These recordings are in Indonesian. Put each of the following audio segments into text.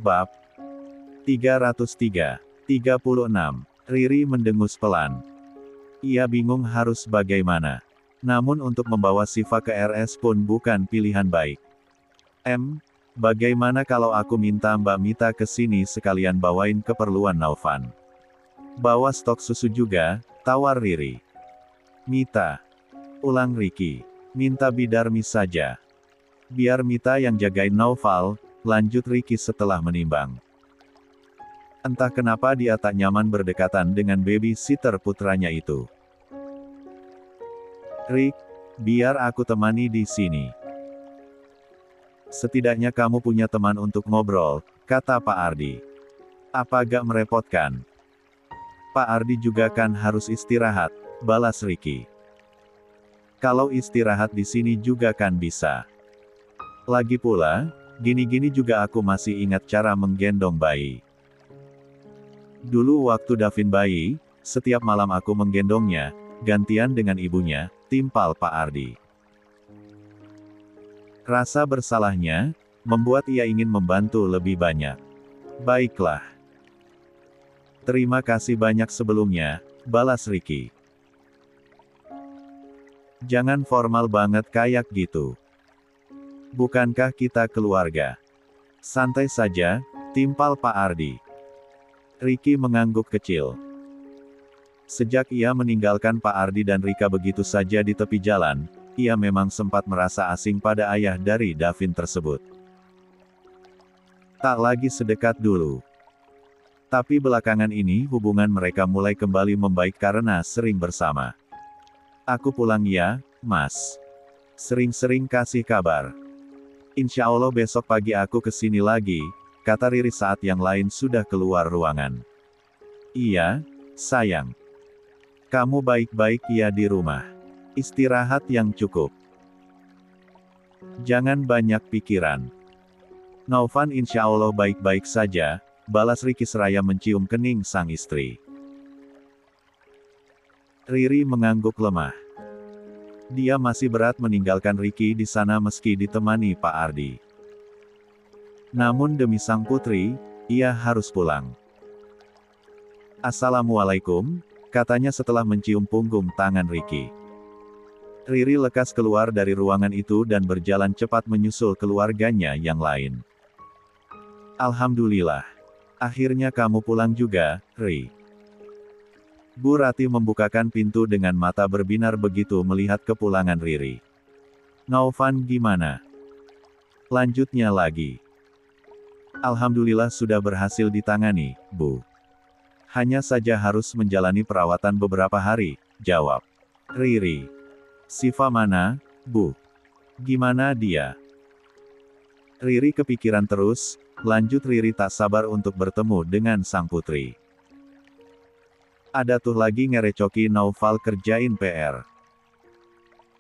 Bab 303. 36. Riri mendengus pelan. Ia bingung harus bagaimana. Namun untuk membawa Siva ke RS pun bukan pilihan baik. Bagaimana kalau aku minta Mbak Mita ke sini sekalian bawain keperluan Naufan? Bawa stok susu juga, tawar Riri. Mita. Ulang Ricky. Minta Bidarmi saja. Biar Mita yang jagain Naufal, lanjut Ricky setelah menimbang. Entah kenapa dia tak nyaman berdekatan dengan babysitter putranya itu. Rick, biar aku temani di sini. Setidaknya kamu punya teman untuk ngobrol, kata Pak Ardi. Apa gak merepotkan? Pak Ardi juga kan harus istirahat, balas Ricky. Kalau istirahat di sini juga kan bisa. Lagi pula, gini-gini juga aku masih ingat cara menggendong bayi. Dulu waktu Davin bayi, setiap malam aku menggendongnya, gantian dengan ibunya, timpal Pak Ardi. Rasa bersalahnya, membuat ia ingin membantu lebih banyak. Baiklah. Terima kasih banyak sebelumnya, balas Ricky. Jangan formal banget kayak gitu. Bukankah kita keluarga? Santai saja, timpal Pak Ardi. Ricky mengangguk kecil. Sejak ia meninggalkan Pak Ardi dan Rika begitu saja di tepi jalan, ia memang sempat merasa asing pada ayah dari Davin tersebut. Tak lagi sedekat dulu. Tapi belakangan ini hubungan mereka mulai kembali membaik karena sering bersama. Aku pulang ya, Mas. Sering-sering kasih kabar. Insya Allah besok pagi aku kesini lagi, kata Riri saat yang lain sudah keluar ruangan. Iya, sayang. Kamu baik-baik ya di rumah. Istirahat yang cukup. Jangan banyak pikiran. Naufan insya Allah baik-baik saja, balas Ricky seraya mencium kening sang istri. Riri mengangguk lemah. Dia masih berat meninggalkan Ricky di sana meski ditemani Pak Ardi. Namun demi sang putri, ia harus pulang. Assalamualaikum, katanya setelah mencium punggung tangan Ricky. Riri lekas keluar dari ruangan itu dan berjalan cepat menyusul keluarganya yang lain. Alhamdulillah. Akhirnya kamu pulang juga, Ri. Bu Rati membukakan pintu dengan mata berbinar begitu melihat kepulangan Riri. Naufan gimana? Lanjutnya lagi. Alhamdulillah sudah berhasil ditangani, Bu. Hanya saja harus menjalani perawatan beberapa hari, jawab Riri. Siva mana, Bu? Gimana dia? Riri kepikiran terus, lanjut Riri tak sabar untuk bertemu dengan sang putri. Ada tuh lagi ngerecoki Naufal kerjain PR.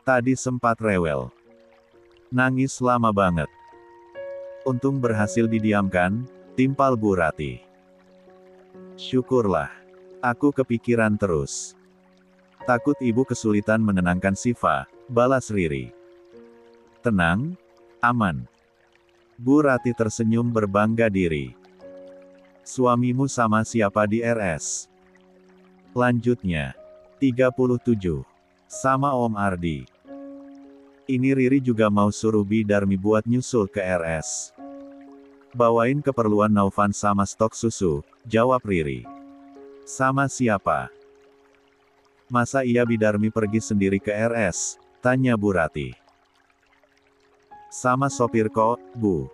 Tadi sempat rewel. Nangis lama banget. Untung berhasil didiamkan, timpal Bu Rati. Syukurlah. Aku kepikiran terus. Takut ibu kesulitan menenangkan Siva, balas Riri. Tenang, aman. Bu Rati tersenyum berbangga diri. Suamimu sama siapa di RS? Lanjutnya. 37. Sama Om Ardi. Ini Riri juga mau suruh Bidarmi buat nyusul ke RS. Bawain keperluan Naufan sama stok susu, jawab Riri. Sama siapa? Masa iya Bidarmi pergi sendiri ke RS? Tanya Bu Rati. Sama sopir kok, Bu.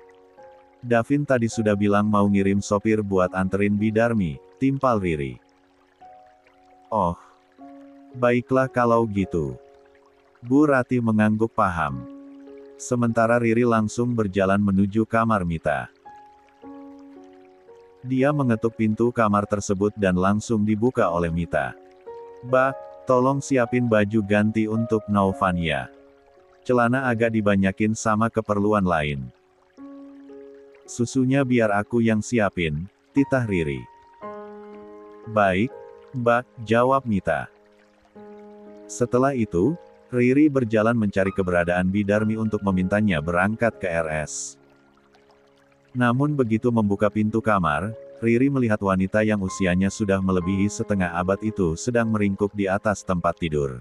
Davin tadi sudah bilang mau ngirim sopir buat anterin Bidarmi, timpal Riri. Oh. Baiklah kalau gitu. Bu Rati mengangguk paham. Sementara Riri langsung berjalan menuju kamar Mita. Dia mengetuk pintu kamar tersebut dan langsung dibuka oleh Mita. Mbak, tolong siapin baju ganti untuk Naufan ya. Celana agak dibanyakin sama keperluan lain. Susunya biar aku yang siapin, titah Riri. Baik, Mbak, jawab Mita. Setelah itu, Riri berjalan mencari keberadaan Bidarmi untuk memintanya berangkat ke RS. Namun begitu membuka pintu kamar, Riri melihat wanita yang usianya sudah melebihi setengah abad itu sedang meringkuk di atas tempat tidur.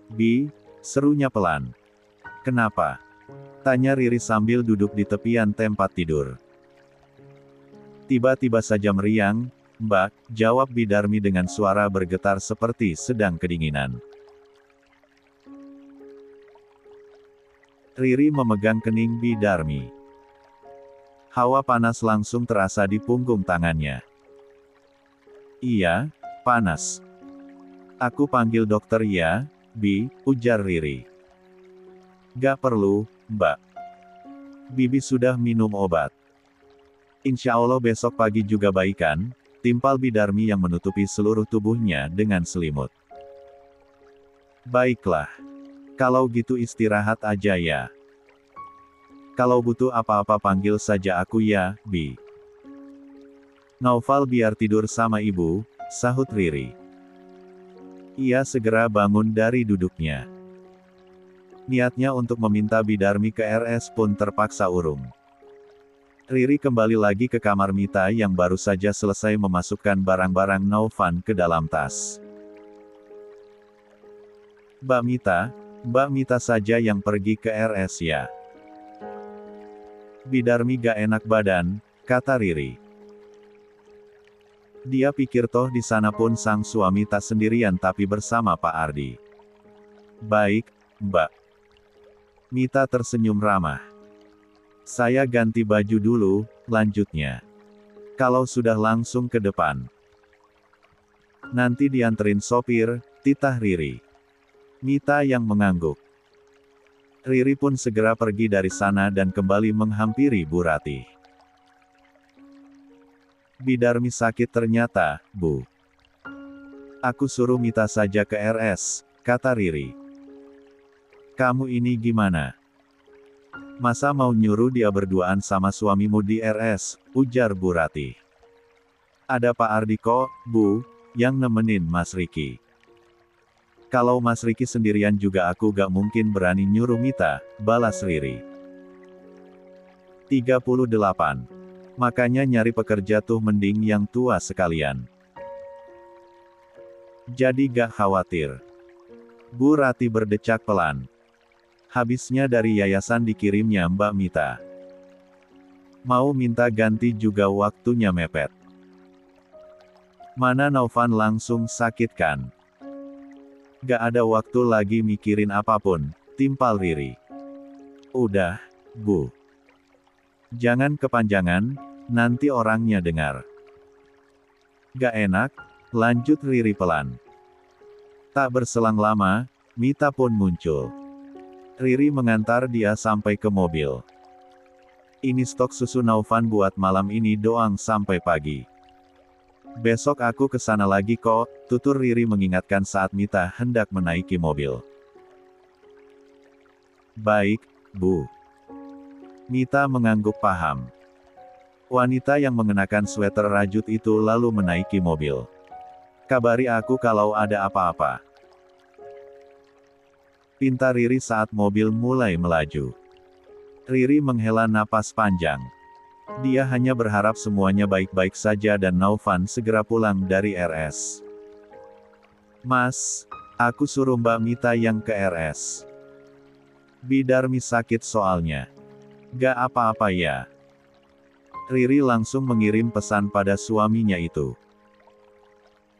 "Bi," serunya pelan. "Kenapa?" tanya Riri sambil duduk di tepian tempat tidur. Tiba-tiba saja meriang, "Mbak," jawab Bidarmi dengan suara bergetar seperti sedang kedinginan. Riri memegang kening Bidarmi. Hawa panas langsung terasa di punggung tangannya. "Iya, panas. Aku panggil dokter ya, Bi," ujar Riri. "Gak perlu, Mbak. Bibi sudah minum obat. Insya Allah besok pagi juga baikan," timpal Bidarmi yang menutupi seluruh tubuhnya dengan selimut. "Baiklah. Kalau gitu istirahat aja ya. Kalau butuh apa-apa panggil saja aku ya, Bi." "Naufal biar tidur sama ibu," sahut Riri. Ia segera bangun dari duduknya. Niatnya untuk meminta Bidarmi ke RS pun terpaksa urung. Riri kembali lagi ke kamar Mita yang baru saja selesai memasukkan barang-barang Naufan ke dalam tas. Mbak Mita saja yang pergi ke RS ya." "Bidarmi gak enak badan," kata Riri. Dia pikir toh di sana pun sang suami tak sendirian tapi bersama Pak Ardi. "Baik, Mbak." Mita tersenyum ramah. "Saya ganti baju dulu," lanjutnya. "Kalau sudah langsung ke depan. Nanti dianterin sopir," titah Riri. Mita yang mengangguk. Riri pun segera pergi dari sana dan kembali menghampiri Bu Ratih. "Bidarmi sakit ternyata, Bu. Aku suruh Mita saja ke RS, kata Riri." "Kamu ini gimana? Masa mau nyuruh dia berduaan sama suamimu di RS, ujar Bu Ratih. "Ada Pak Ardi kok, Bu, yang nemenin Mas Riki. Kalau Mas Riki sendirian juga aku gak mungkin berani nyuruh Mita," balas Riri. 38. Makanya nyari pekerja tuh mending yang tua sekalian. Jadi gak khawatir. Bu Rati berdecak pelan. Habisnya dari yayasan dikirimnya Mbak Mita. Mau minta ganti juga waktunya mepet. Mana Naufan langsung sakit kan? Gak ada waktu lagi mikirin apapun, timpal Riri. "Udah, Bu. Jangan kepanjangan, nanti orangnya dengar." "Gak enak," lanjut Riri pelan. Tak berselang lama, Mita pun muncul. Riri mengantar dia sampai ke mobil. "Ini stok susu Naufan buat malam ini doang sampai pagi. Besok aku ke sana lagi kok," tutur Riri mengingatkan saat Mita hendak menaiki mobil. "Baik, Bu." Mita mengangguk paham. Wanita yang mengenakan sweater rajut itu lalu menaiki mobil. "Kabari aku kalau ada apa-apa," pinta Riri saat mobil mulai melaju. Riri menghela napas panjang. Dia hanya berharap semuanya baik-baik saja dan Naufan segera pulang dari RS. "Mas, aku suruh Mbak Mita yang ke RS. Bidarmi sakit soalnya." "Gak apa-apa ya." Riri langsung mengirim pesan pada suaminya itu.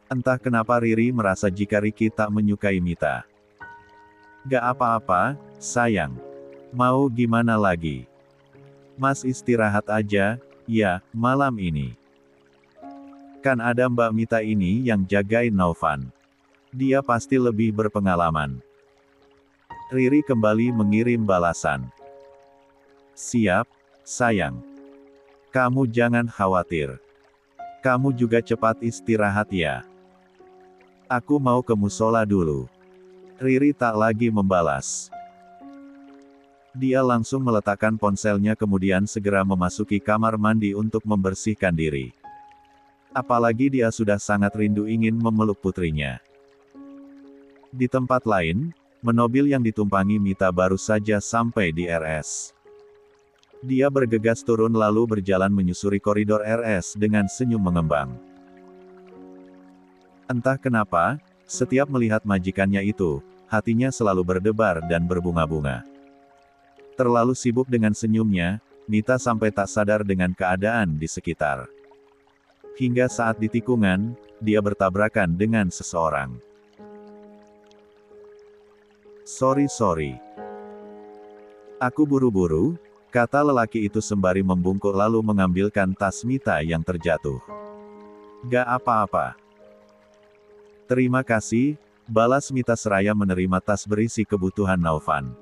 Entah kenapa Riri merasa jika Riki tak menyukai Mita. "Gak apa-apa, sayang. Mau gimana lagi? Mas istirahat aja, ya, malam ini. Kan ada Mbak Mita ini yang jagain Naufan. Dia pasti lebih berpengalaman." Riri kembali mengirim balasan. "Siap, sayang. Kamu jangan khawatir. Kamu juga cepat istirahat ya. Aku mau ke musola dulu." Riri tak lagi membalas. Dia langsung meletakkan ponselnya kemudian segera memasuki kamar mandi untuk membersihkan diri. Apalagi dia sudah sangat rindu ingin memeluk putrinya. Di tempat lain, mobil yang ditumpangi Mita baru saja sampai di RS. Dia bergegas turun lalu berjalan menyusuri koridor RS dengan senyum mengembang. Entah kenapa, setiap melihat majikannya itu, hatinya selalu berdebar dan berbunga-bunga. Terlalu sibuk dengan senyumnya, Mita sampai tak sadar dengan keadaan di sekitar. Hingga saat di tikungan, dia bertabrakan dengan seseorang. Sorry. Aku buru-buru, kata lelaki itu sembari membungkuk lalu mengambilkan tas Mita yang terjatuh. Gak apa-apa. Terima kasih, balas Mita seraya menerima tas berisi kebutuhan Naufan.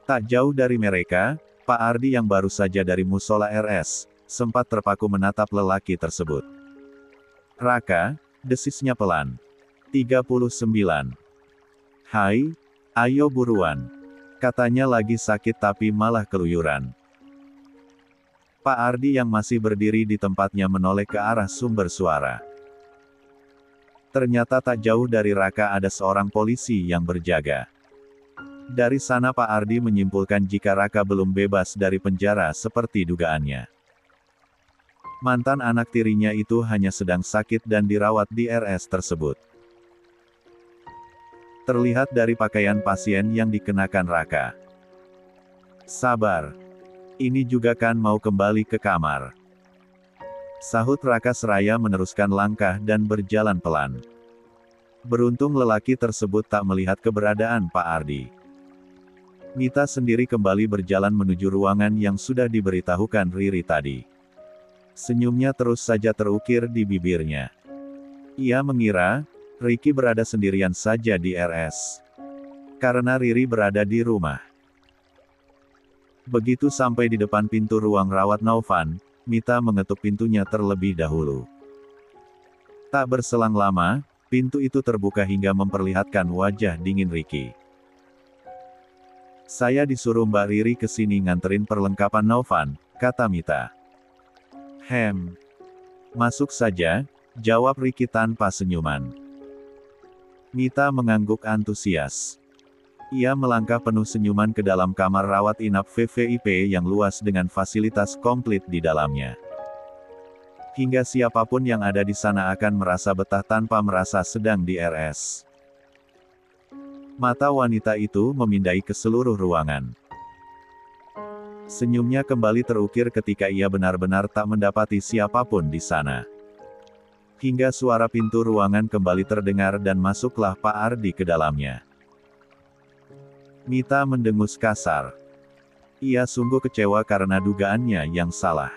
Tak jauh dari mereka, Pak Ardi yang baru saja dari musola RS, sempat terpaku menatap lelaki tersebut. Raka, desisnya pelan. 39. Hai, ayo buruan. Katanya lagi sakit tapi malah keluyuran. Pak Ardi yang masih berdiri di tempatnya menoleh ke arah sumber suara. Ternyata tak jauh dari Raka ada seorang polisi yang berjaga. Dari sana Pak Ardi menyimpulkan jika Raka belum bebas dari penjara seperti dugaannya. Mantan anak tirinya itu hanya sedang sakit dan dirawat di RS tersebut. Terlihat dari pakaian pasien yang dikenakan Raka. Sabar. Ini juga kan mau kembali ke kamar. Sahut Raka seraya meneruskan langkah dan berjalan pelan. Beruntung lelaki tersebut tak melihat keberadaan Pak Ardi. Mita sendiri kembali berjalan menuju ruangan yang sudah diberitahukan Riri tadi. Senyumnya terus saja terukir di bibirnya. Ia mengira, Ricky berada sendirian saja di RS. Karena Riri berada di rumah. Begitu sampai di depan pintu ruang rawat Naufan, Mita mengetuk pintunya terlebih dahulu. Tak berselang lama, pintu itu terbuka hingga memperlihatkan wajah dingin Ricky. Saya disuruh Mbak Riri ke sini nganterin perlengkapan Naufan, kata Mita. Masuk saja, jawab Ricky tanpa senyuman. Mita mengangguk antusias. Ia melangkah penuh senyuman ke dalam kamar rawat inap VVIP yang luas dengan fasilitas komplit di dalamnya. Hingga siapapun yang ada di sana akan merasa betah tanpa merasa sedang di RS. Mata wanita itu memindai ke seluruh ruangan. Senyumnya kembali terukir ketika ia benar-benar tak mendapati siapapun di sana. Hingga suara pintu ruangan kembali terdengar dan masuklah Pak Ardi ke dalamnya. Mita mendengus kasar. Ia sungguh kecewa karena dugaannya yang salah.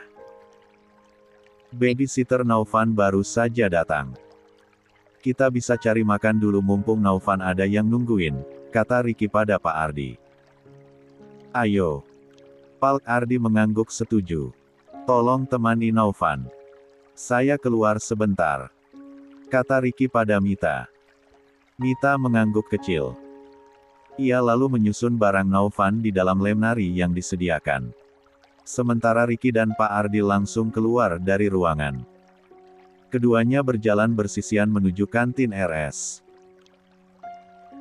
Babysitter Naufan baru saja datang. Kita bisa cari makan dulu mumpung Naufan ada yang nungguin, kata Ricky pada Pak Ardi. Ayo. Pak Ardi mengangguk setuju. Tolong temani Naufan. Saya keluar sebentar, kata Ricky pada Mita. Mita mengangguk kecil. Ia lalu menyusun barang Naufan di dalam lemari yang disediakan. Sementara Ricky dan Pak Ardi langsung keluar dari ruangan. Keduanya berjalan bersisian menuju kantin RS.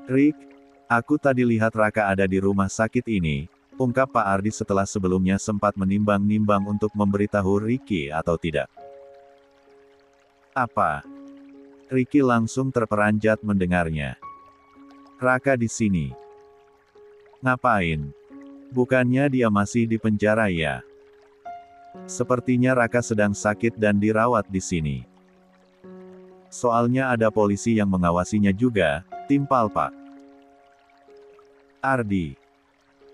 Rick, aku tadi lihat Raka ada di rumah sakit ini, ungkap Pak Ardi setelah sebelumnya sempat menimbang-nimbang untuk memberitahu Ricky atau tidak. Apa? Ricky langsung terperanjat mendengarnya. Raka di sini. Ngapain? Bukannya dia masih di penjara ya? Sepertinya Raka sedang sakit dan dirawat di sini. Soalnya ada polisi yang mengawasinya juga, timpal Pak Ardi.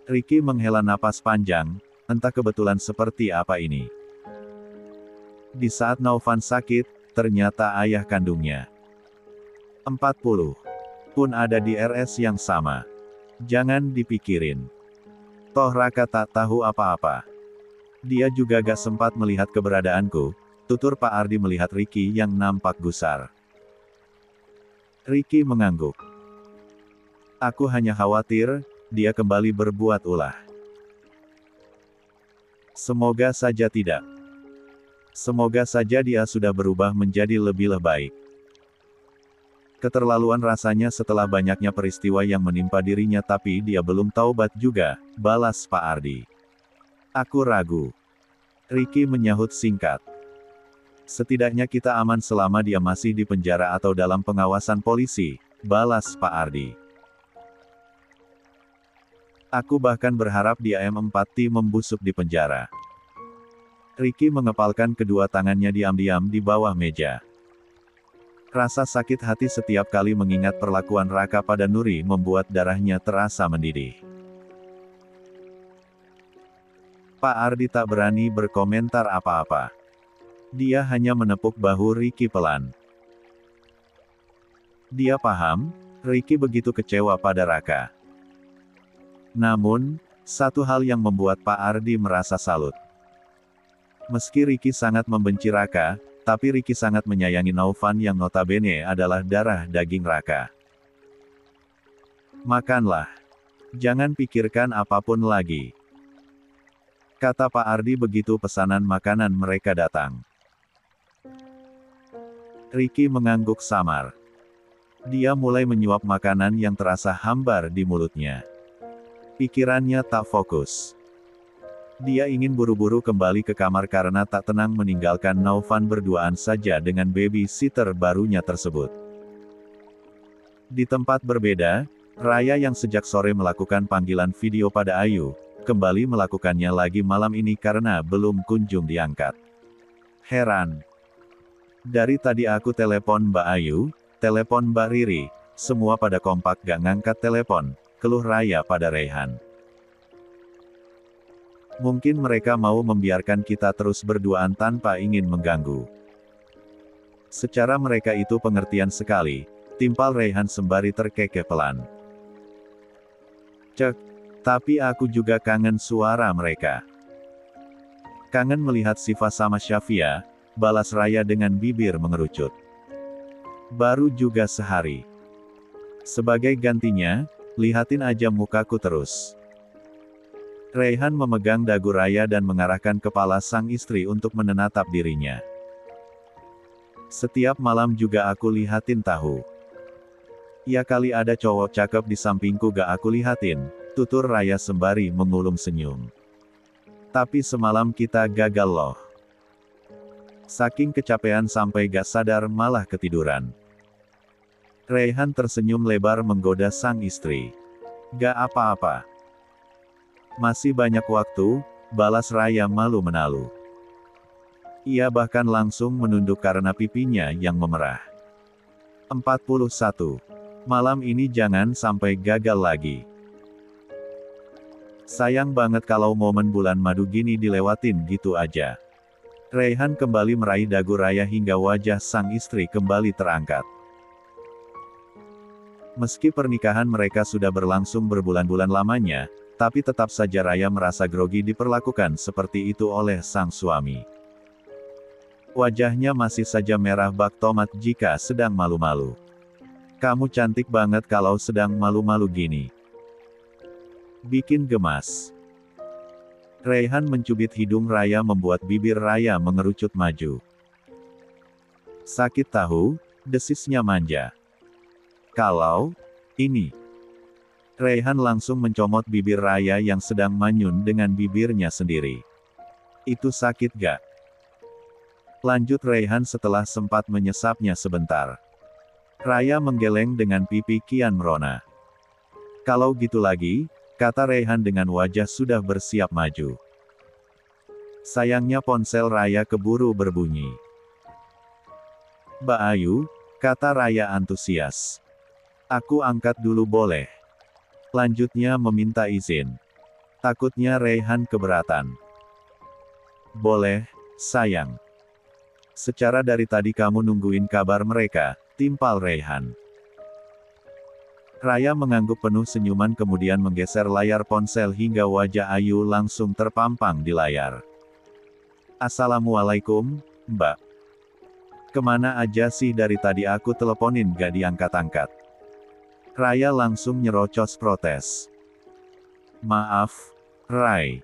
Ricky menghela napas panjang, entah kebetulan seperti apa ini. Di saat Naufan sakit, ternyata ayah kandungnya 40 pun ada di RS yang sama. Jangan dipikirin. Toh Raka tak tahu apa-apa. Dia juga gak sempat melihat keberadaanku, tutur Pak Ardi melihat Ricky yang nampak gusar. Ricky mengangguk. Aku hanya khawatir, dia kembali berbuat ulah. Semoga saja tidak. Semoga saja dia sudah berubah menjadi lebih baik. Keterlaluan rasanya setelah banyaknya peristiwa yang menimpa dirinya tapi dia belum taubat juga, balas Pak Ardi. Aku ragu. Ricky menyahut singkat. Setidaknya kita aman selama dia masih di penjara atau dalam pengawasan polisi, balas Pak Ardi. Aku bahkan berharap dia M4T membusuk di penjara. Ricky mengepalkan kedua tangannya diam-diam di bawah meja. Rasa sakit hati setiap kali mengingat perlakuan Raka pada Nuri membuat darahnya terasa mendidih. Pak Ardi tak berani berkomentar apa-apa. Dia hanya menepuk bahu Ricky pelan. Dia paham, Ricky begitu kecewa pada Raka. Namun, satu hal yang membuat Pak Ardi merasa salut. Meski Ricky sangat membenci Raka, tapi Ricky sangat menyayangi Naufan yang notabene adalah darah daging Raka. Makanlah. Jangan pikirkan apapun lagi. Kata Pak Ardi begitu pesanan makanan mereka datang. Ricky mengangguk samar. Dia mulai menyuap makanan yang terasa hambar di mulutnya. Pikirannya tak fokus. Dia ingin buru-buru kembali ke kamar karena tak tenang meninggalkan Naufan berduaan saja dengan babysitter barunya tersebut. Di tempat berbeda, Raya yang sejak sore melakukan panggilan video pada Ayu, kembali melakukannya lagi malam ini karena belum kunjung diangkat. Heran. Dari tadi aku telepon Mbak Ayu, telepon Mbak Riri, semua pada kompak gak ngangkat telepon, keluh Raya pada Raihan. Mungkin mereka mau membiarkan kita terus berduaan tanpa ingin mengganggu. Secara mereka itu pengertian sekali, timpal Raihan sembari terkekeh pelan. Cek, tapi aku juga kangen suara mereka. Kangen melihat Siva sama Syafia, balas Raya dengan bibir mengerucut. Baru juga sehari. Sebagai gantinya, lihatin aja mukaku terus. Raihan memegang dagu Raya dan mengarahkan kepala sang istri untuk menatap dirinya. Setiap malam juga aku lihatin tahu. Ya kali ada cowok cakep di sampingku gak aku lihatin, tutur Raya sembari mengulum senyum. Tapi semalam kita gagal loh. Saking kecapean sampai gak sadar malah ketiduran. Raihan tersenyum lebar menggoda sang istri. Gak apa-apa. Masih banyak waktu, balas Raya malu menalu. Ia bahkan langsung menunduk karena pipinya yang memerah. 41. Malam ini jangan sampai gagal lagi. Sayang banget kalau momen bulan madu gini dilewatin gitu aja. Raihan kembali meraih dagu Raya hingga wajah sang istri kembali terangkat. Meski pernikahan mereka sudah berlangsung berbulan-bulan lamanya, tapi tetap saja Raya merasa grogi diperlakukan seperti itu oleh sang suami. Wajahnya masih saja merah bak tomat jika sedang malu-malu. Kamu cantik banget kalau sedang malu-malu gini. Bikin gemas. Raihan mencubit hidung Raya membuat bibir Raya mengerucut maju. Sakit tahu, desisnya manja. Kalau ini. Raihan langsung mencomot bibir Raya yang sedang manyun dengan bibirnya sendiri. Itu sakit gak? Lanjut Raihan setelah sempat menyesapnya sebentar. Raya menggeleng dengan pipi kian merona. Kalau gitu lagi, kata Raihan dengan wajah sudah bersiap maju. Sayangnya ponsel Raya keburu berbunyi. Mbak Ayu, kata Raya antusias. Aku angkat dulu boleh? Lanjutnya meminta izin. Takutnya Raihan keberatan. Boleh, sayang. Secara dari tadi kamu nungguin kabar mereka, timpal Raihan. Raya mengangguk penuh senyuman kemudian menggeser layar ponsel hingga wajah Ayu langsung terpampang di layar. Assalamualaikum, Mbak. Kemana aja sih dari tadi aku teleponin gak diangkat-angkat? Raya langsung nyerocos protes. Maaf, Rai.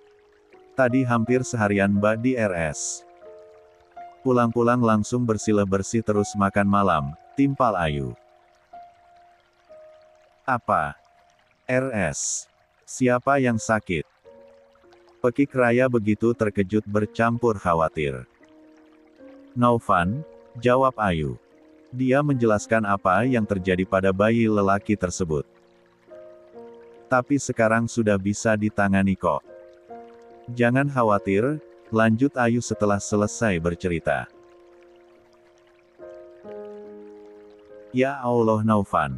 Tadi hampir seharian Mbak di RS. Pulang-pulang langsung bersih-bersih terus makan malam, timpal Ayu. Apa? RS? Siapa yang sakit? Pekik Raya begitu terkejut bercampur khawatir. "Naufan," jawab Ayu. Dia menjelaskan apa yang terjadi pada bayi lelaki tersebut. "Tapi sekarang sudah bisa ditangani kok. Jangan khawatir," lanjut Ayu setelah selesai bercerita. "Ya Allah Naufan.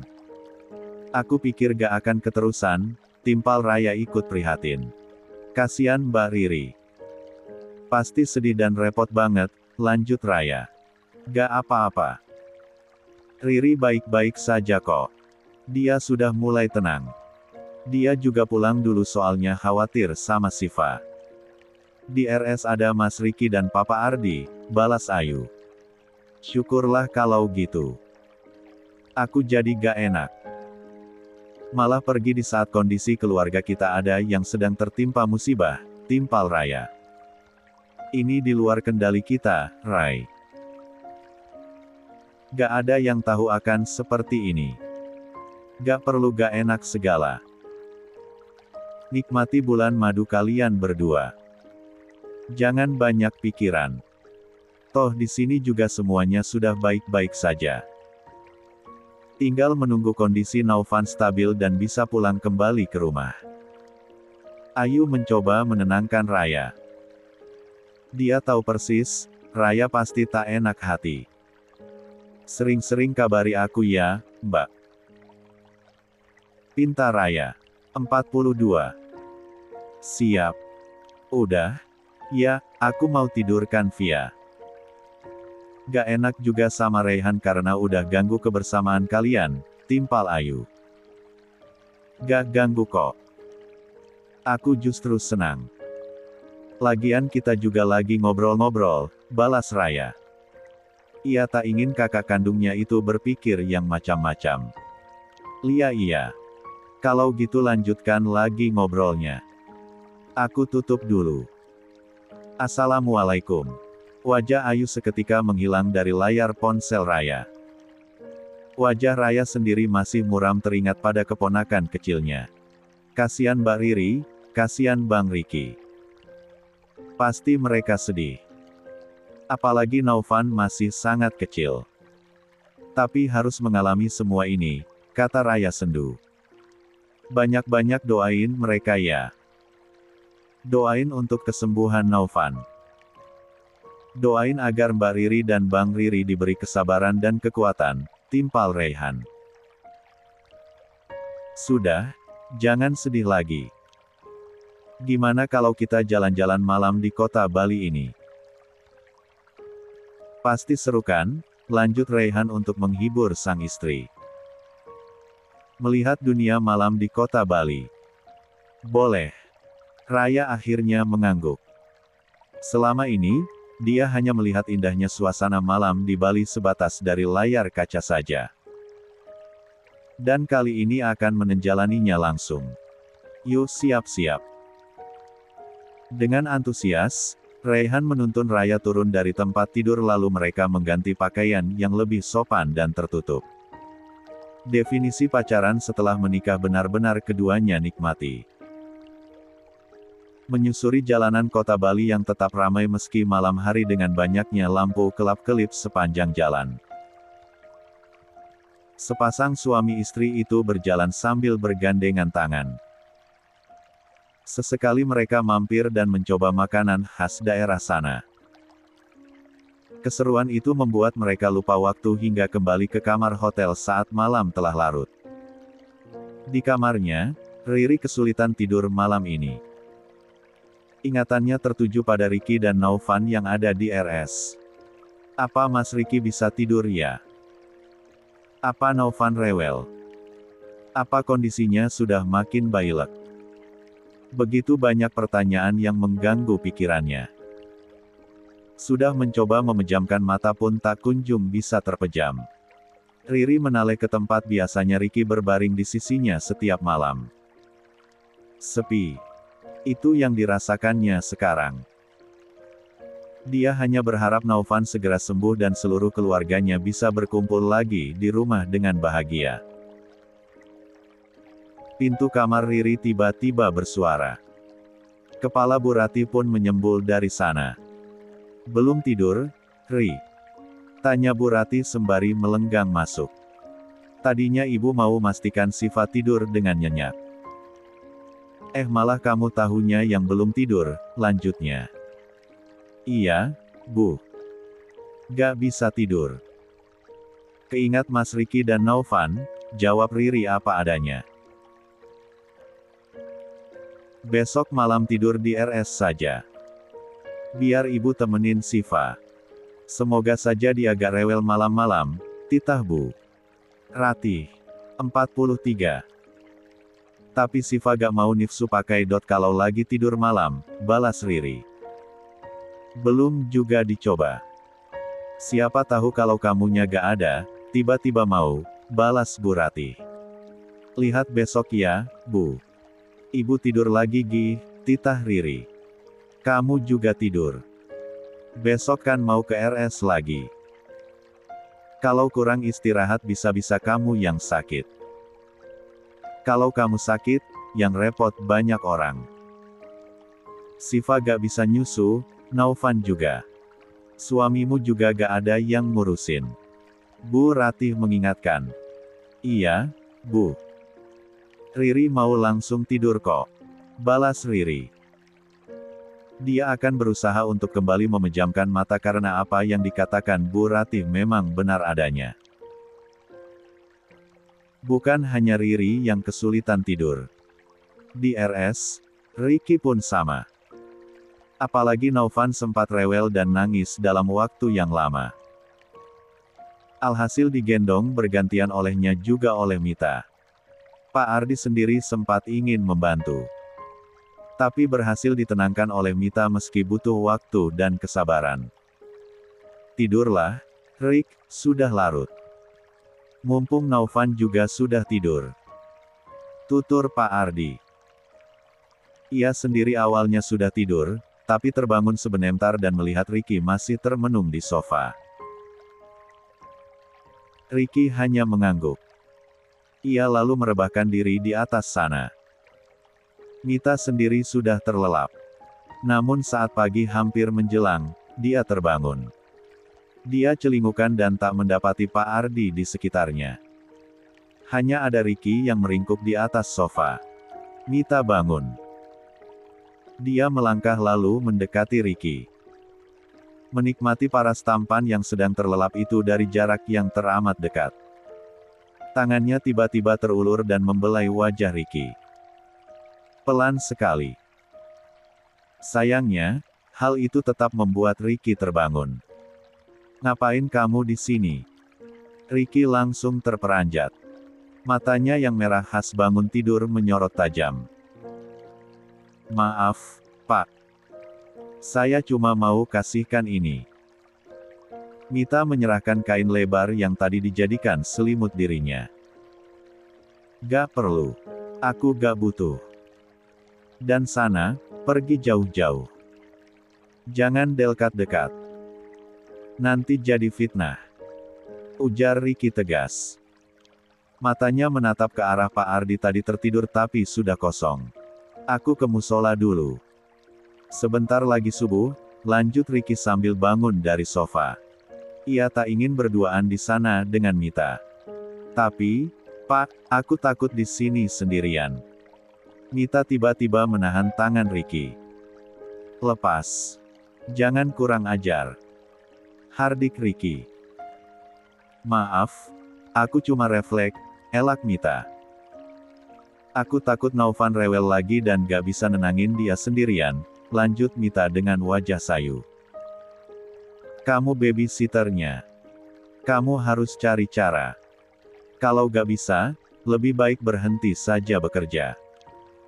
Aku pikir gak akan keterusan," timpal Raya ikut prihatin. "Kasian Mbak Riri. Pasti sedih dan repot banget," lanjut Raya. "Gak apa-apa. Riri baik-baik saja kok. Dia sudah mulai tenang. Dia juga pulang dulu soalnya khawatir sama Siva. Di RS ada Mas Riki dan Papa Ardi," balas Ayu. "Syukurlah kalau gitu. Aku jadi gak enak. Malah pergi di saat kondisi keluarga kita ada yang sedang tertimpa musibah," timpal Raya. "Ini di luar kendali kita, Rai. Gak ada yang tahu akan seperti ini. Gak perlu gak enak segala. Nikmati bulan madu kalian berdua. Jangan banyak pikiran. Toh di sini juga semuanya sudah baik-baik saja. Tinggal menunggu kondisi Naufan stabil dan bisa pulang kembali ke rumah." Ayu mencoba menenangkan Raya. Dia tahu persis, Raya pasti tak enak hati. "Sering-sering kabari aku ya, Mbak," pinta Raya. 42. "Siap. Udah. Ya, aku mau tidurkan Via. Gak enak juga sama Raihan karena udah ganggu kebersamaan kalian," timpal Ayu. "Gak ganggu kok. Aku justru senang. Lagian kita juga lagi ngobrol-ngobrol," balas Raya. Ia tak ingin kakak kandungnya itu berpikir yang macam-macam. Iya. Kalau gitu lanjutkan lagi ngobrolnya. Aku tutup dulu. Assalamualaikum." Wajah Ayu seketika menghilang dari layar ponsel Raya. Wajah Raya sendiri masih muram teringat pada keponakan kecilnya. Kasian Mbak Riri, kasian Bang Riki. Pasti mereka sedih. Apalagi Naufan masih sangat kecil. Tapi harus mengalami semua ini, kata Raya sendu. "Banyak-banyak doain mereka ya. Doain untuk kesembuhan Naufan. Doain agar Mbak Riri dan Bang Riri diberi kesabaran dan kekuatan," timpal Raihan. "Sudah, jangan sedih lagi. Gimana kalau kita jalan-jalan malam di kota Bali ini? Pasti seru kan?" lanjut Raihan untuk menghibur sang istri. "Melihat dunia malam di kota Bali. Boleh." Raya akhirnya mengangguk. Selama ini, dia hanya melihat indahnya suasana malam di Bali sebatas dari layar kaca saja. Dan kali ini akan menjalaninya langsung. "Yuk siap-siap." Dengan antusias, Raihan menuntun Raya turun dari tempat tidur lalu mereka mengganti pakaian yang lebih sopan dan tertutup. Definisi pacaran setelah menikah benar-benar keduanya nikmati. Menyusuri jalanan kota Bali yang tetap ramai meski malam hari dengan banyaknya lampu kelap-kelip sepanjang jalan. Sepasang suami istri itu berjalan sambil bergandengan tangan. Sesekali mereka mampir dan mencoba makanan khas daerah sana. Keseruan itu membuat mereka lupa waktu hingga kembali ke kamar hotel saat malam telah larut. Di kamarnya, Riri kesulitan tidur malam ini. Ingatannya tertuju pada Riki dan Naufan yang ada di RS. Apa Mas Riki bisa tidur ya? Apa Naufan rewel? Apa kondisinya sudah makin bailek? Begitu banyak pertanyaan yang mengganggu pikirannya. Sudah mencoba memejamkan mata pun tak kunjung bisa terpejam. Riri menoleh ke tempat biasanya Riki berbaring di sisinya setiap malam. Sepi. Itu yang dirasakannya sekarang. Dia hanya berharap Naufan segera sembuh dan seluruh keluarganya bisa berkumpul lagi di rumah dengan bahagia. Pintu kamar Riri tiba-tiba bersuara. Kepala Bu Rati pun menyembul dari sana. Belum tidur, Ri? Tanya Bu Rati sembari melenggang masuk. Tadinya ibu mau mastikan Siva tidur dengan nyenyak. Malah kamu tahunya yang belum tidur, lanjutnya. Iya, Bu. Gak bisa tidur. Keingat Mas Riki dan Naufan, jawab Riri apa adanya. Besok malam tidur di RS saja. Biar ibu temenin Siva. Semoga saja dia gak rewel malam-malam, titah Bu Rati. 43. Tapi Siva gak mau nifsu pakai dot kalau lagi tidur malam, balas Riri. Belum juga dicoba. Siapa tahu kalau kamunya gak ada, tiba-tiba mau, balas Bu Rati. Lihat besok ya, Bu. Ibu tidur lagi titah Riri. Kamu juga tidur. Besok kan mau ke RS lagi. Kalau kurang istirahat bisa-bisa kamu yang sakit. Kalau kamu sakit, yang repot banyak orang. Siva gak bisa nyusu, Naufan juga. Suamimu juga gak ada yang ngurusin. Bu Rati mengingatkan. Iya, Bu. Riri mau langsung tidur kok. Balas Riri. Dia akan berusaha untuk kembali memejamkan mata karena apa yang dikatakan Bu Rati memang benar adanya. Bukan hanya Riri yang kesulitan tidur. Di RS, Riki pun sama. Apalagi Naufan sempat rewel dan nangis dalam waktu yang lama. Alhasil digendong bergantian olehnya juga oleh Mita. Pak Ardi sendiri sempat ingin membantu. Tapi berhasil ditenangkan oleh Mita meski butuh waktu dan kesabaran. Tidurlah, Rik, sudah larut. Mumpung Naufan juga sudah tidur. Tutur Pak Ardi. Ia sendiri awalnya sudah tidur, tapi terbangun sebentar dan melihat Riki masih termenung di sofa. Riki hanya mengangguk. Ia lalu merebahkan diri di atas sana. Mita sendiri sudah terlelap. Namun saat pagi hampir menjelang, dia terbangun. Dia celingukan dan tak mendapati Pak Ardi di sekitarnya. Hanya ada Riki yang meringkuk di atas sofa. Mita bangun. Dia melangkah lalu mendekati Riki. Menikmati paras tampan yang sedang terlelap itu dari jarak yang teramat dekat. Tangannya tiba-tiba terulur dan membelai wajah Riki. Pelan sekali. Sayangnya, hal itu tetap membuat Riki terbangun. Ngapain kamu di sini? Riki langsung terperanjat. Matanya yang merah khas bangun tidur menyorot tajam. Maaf, Pak. Saya cuma mau kasihkan ini. Mita menyerahkan kain lebar yang tadi dijadikan selimut dirinya. Gak perlu. Aku gak butuh. Dan sana, pergi jauh-jauh. Jangan dekat-dekat. Nanti jadi fitnah. Ujar Riki tegas. Matanya menatap ke arah Pak Ardi tadi tertidur tapi sudah kosong. Aku ke musola dulu. Sebentar lagi subuh, lanjut Riki sambil bangun dari sofa. Ia tak ingin berduaan di sana dengan Mita. Tapi, Pak, aku takut di sini sendirian. Mita tiba-tiba menahan tangan Riki. Lepas. Jangan kurang ajar. Hardik Riki. Maaf, aku cuma refleks, elak Mita. Aku takut Naufan rewel lagi dan gak bisa nenangin dia sendirian, lanjut Mita dengan wajah sayu. Kamu babysitternya. Kamu harus cari cara. Kalau gak bisa, lebih baik berhenti saja bekerja.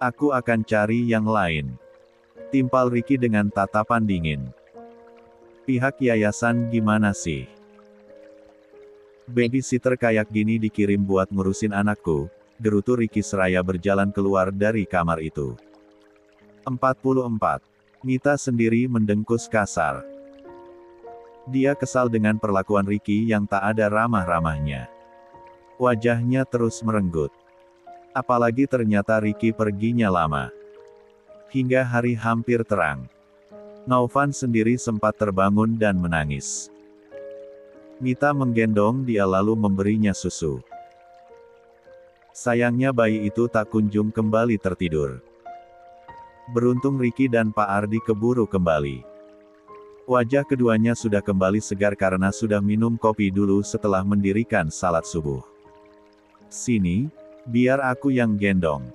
Aku akan cari yang lain. Timpal Riki dengan tatapan dingin. Pihak yayasan gimana sih? Babysitter kayak gini dikirim buat ngurusin anakku, gerutu Riki seraya berjalan keluar dari kamar itu. 44. Mita sendiri mendengkus kasar. Dia kesal dengan perlakuan Riki yang tak ada ramah-ramahnya. Wajahnya terus merenggut. Apalagi ternyata Riki perginya lama. Hingga hari hampir terang. Naufan sendiri sempat terbangun dan menangis. Mita menggendong dia lalu memberinya susu. Sayangnya bayi itu tak kunjung kembali tertidur. Beruntung Ricky dan Pak Ardi keburu kembali. Wajah keduanya sudah kembali segar karena sudah minum kopi dulu setelah mendirikan salat subuh. "Sini, biar aku yang gendong,"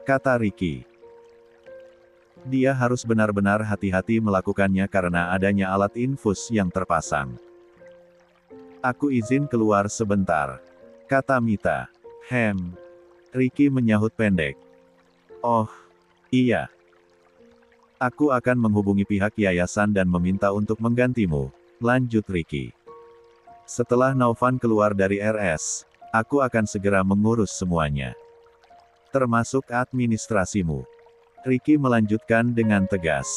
kata Ricky. Dia harus benar-benar hati-hati melakukannya karena adanya alat infus yang terpasang. "Aku izin keluar sebentar," kata Mita. Ricky menyahut pendek. "Oh, iya. Aku akan menghubungi pihak yayasan dan meminta untuk menggantimu," lanjut Ricky. "Setelah Naufan keluar dari RS, aku akan segera mengurus semuanya. Termasuk administrasimu," Ricky melanjutkan dengan tegas.